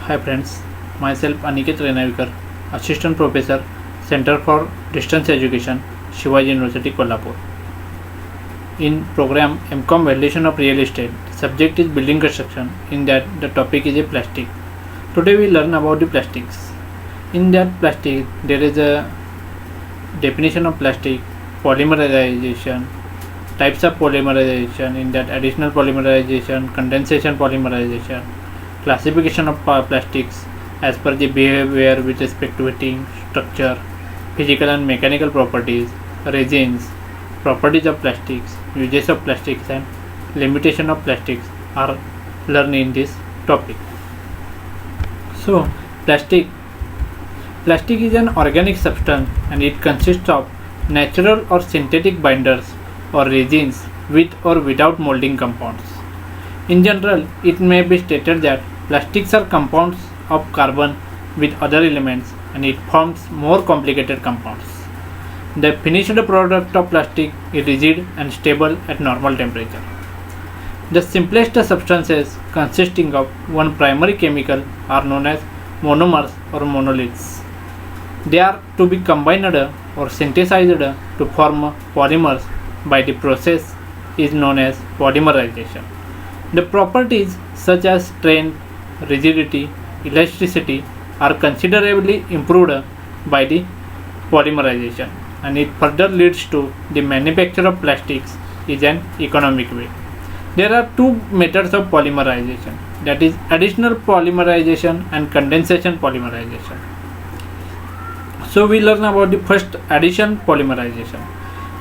Hi friends, myself Aniket Renavikar, Assistant Professor, Center for Distance Education, Shivaji University, Kolhapur. In program MCom Valuation of Real Estate, subject is building construction. In that, the topic is a plastic. Today we learn about the plastics. In that plastic, there is a definition of plastic, polymerization, types of polymerization. In that, additional polymerization, condensation polymerization, classification of plastics as per the behavior with respect to heating, structure, physical and mechanical properties, resins, properties of plastics, uses of plastics and limitation of plastics are learned in this topic. So plastic is an organic substance and it consists of natural or synthetic binders or resins with or without molding compounds. In general, it may be stated that plastics are compounds of carbon with other elements and it forms more complicated compounds. The finished product of plastic is rigid and stable at normal temperature. The simplest substances consisting of one primary chemical are known as monomers or monoliths. They are to be combined or synthesized to form polymers by the process is known as polymerization. The properties such as strength, rigidity, elasticity are considerably improved by the polymerization, and it further leads to the manufacture of plastics is an economic way. There are two methods of polymerization, that is additional polymerization and condensation polymerization. So we learn about the first, addition polymerization.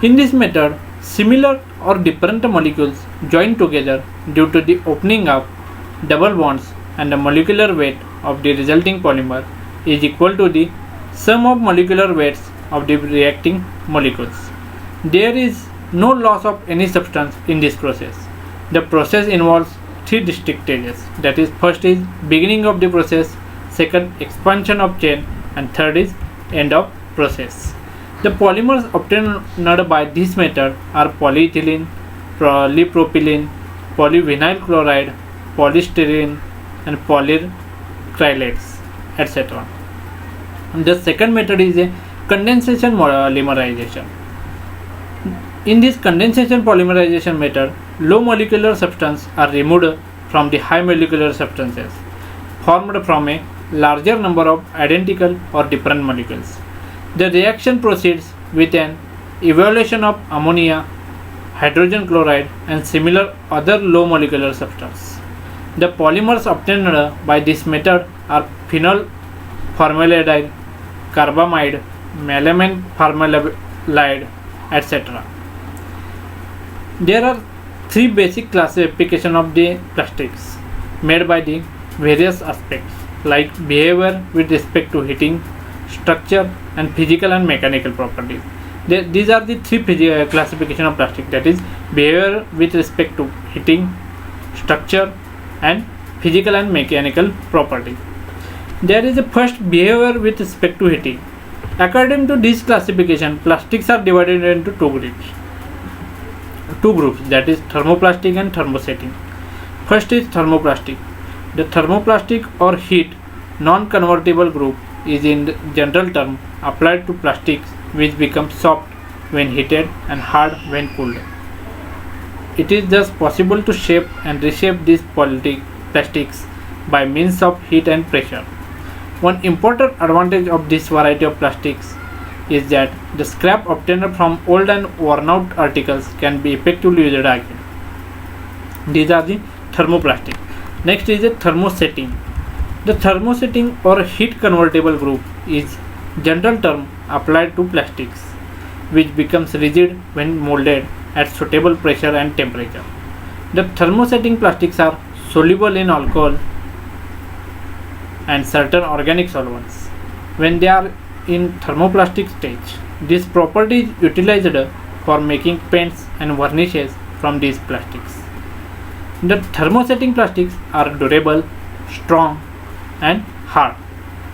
In this method, similar or different molecules join together due to the opening of double bonds, and the molecular weight of the resulting polymer is equal to the sum of molecular weights of the reacting molecules. There is no loss of any substance in this process. The process involves three distinct stages, that is, first is beginning of the process, second expansion of chain, and third is end of process. The polymers obtained by this method are polyethylene, polypropylene, polyvinyl chloride, polystyrene, and polyacrylates, etc. The second method is a condensation polymerization. In this condensation polymerization method, low molecular substances are removed from the high molecular substances formed from a larger number of identical or different molecules. The reaction proceeds with an evaluation of ammonia, hydrogen chloride, and similar other low molecular substances. The polymers obtained by this method are phenol formaldehyde, carbamide, melamine formaldehyde, etc. There are three basic classifications of the plastics made by the various aspects like behavior with respect to heating, structure, and physical and mechanical properties. These are the three classifications of plastic, that is behavior with respect to heating, structure, and physical and mechanical properties. There is a first, behavior with respect to heating. According to this classification, plastics are divided into two groups, that is thermoplastic and thermosetting. First is thermoplastic. The thermoplastic or heat non-convertible group is in general term applied to plastics which become soft when heated and hard when cooled. It is thus possible to shape and reshape these plastics by means of heat and pressure. One important advantage of this variety of plastics is that the scrap obtained from old and worn out articles can be effectively used again. These are the thermoplastic. Next is the thermosetting. The thermosetting or heat convertible group is general term applied to plastics which becomes rigid when molded at suitable pressure and temperature. The thermosetting plastics are soluble in alcohol and certain organic solvents. When they are in thermoplastic stage, this property is utilized for making paints and varnishes from these plastics. The thermosetting plastics are durable, strong, and hard.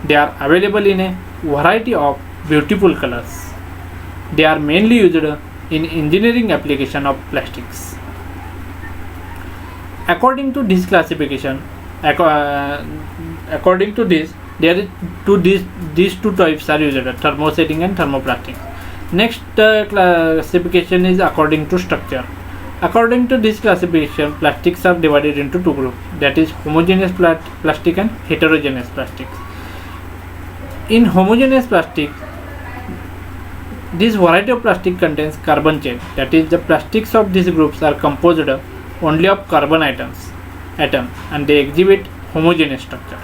They are available in a variety of beautiful colors. They are mainly used in engineering application of plastics. According to this classification, According to this, these two types are used: thermosetting and thermoplastic. Next classification is according to structure. According to this classification, plastics are divided into two groups, that is homogeneous plastic and heterogeneous plastics. In homogeneous plastic, this variety of plastic contains carbon chain, that is the plastics of these groups are composed only of carbon atom and they exhibit homogeneous structure.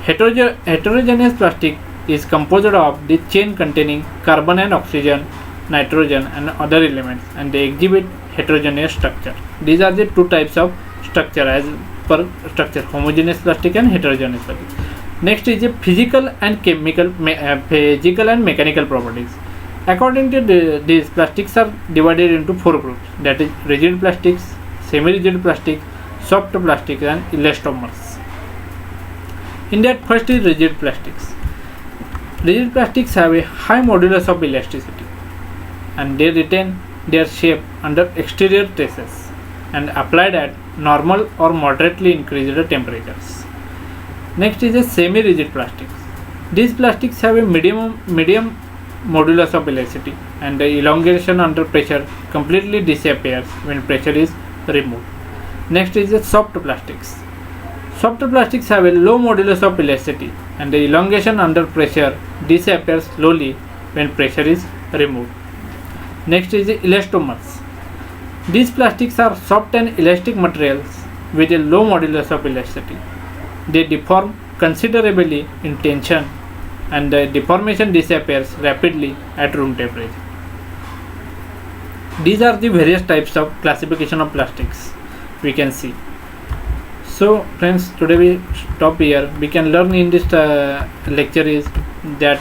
Heterogeneous plastic is composed of the chain containing carbon and oxygen, nitrogen and other elements, and they exhibit heterogeneous structure. These are the two types of structure as per structure: homogeneous plastic and heterogeneous plastic. Next is the physical and mechanical properties. According to these, plastics are divided into four groups, that is rigid plastics, semi-rigid plastics, soft plastics and elastomers. In that, first is rigid plastics. Rigid plastics have a high modulus of elasticity and they retain their shape under exterior stresses and applied at normal or moderately increased temperatures. Next is a semi-rigid plastics. These plastics have a medium modulus of elasticity and the elongation under pressure completely disappears when pressure is removed. Next is the soft plastics. Soft plastics have a low modulus of elasticity and the elongation under pressure disappears slowly when pressure is removed. Next is the elastomers. These plastics are soft and elastic materials with a low modulus of elasticity. They deform considerably in tension and the deformation disappears rapidly at room temperature. These are the various types of classification of plastics we can see. So friends, today we stop here. We can learn in this lecture is that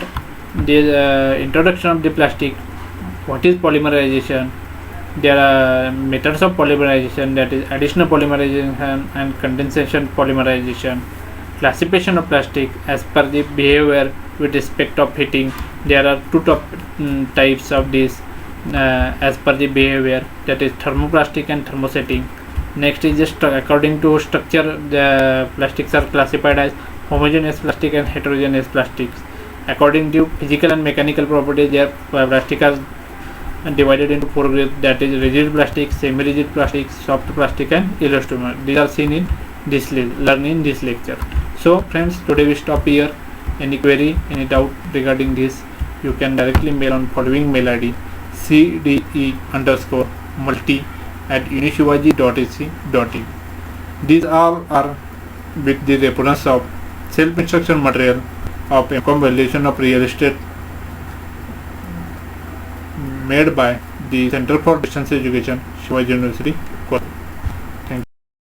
the introduction of the plastic, what is polymerization, there are methods of polymerization, that is additional polymerization and condensation polymerization, classification of plastic as per the behavior with respect of heating. There are two types of this as per the behavior, that is thermoplastic and thermosetting. Next is just according to structure, the plastics are classified as homogeneous plastic and heterogeneous plastics. According to physical and mechanical properties, their plastic are divided into four groups, that is rigid plastic, semi-rigid plastic, soft plastic and elastomer. These are seen in this learn in this lecture. So friends, today we stop here. Any query, any doubt regarding this, you can directly mail on following mail ID: cde_multi@unishivaji.ac.in. These all are with the reference of self-instruction material of MCOM Valuation of Real Estate made by the Center for Distance Education, Shivaji University,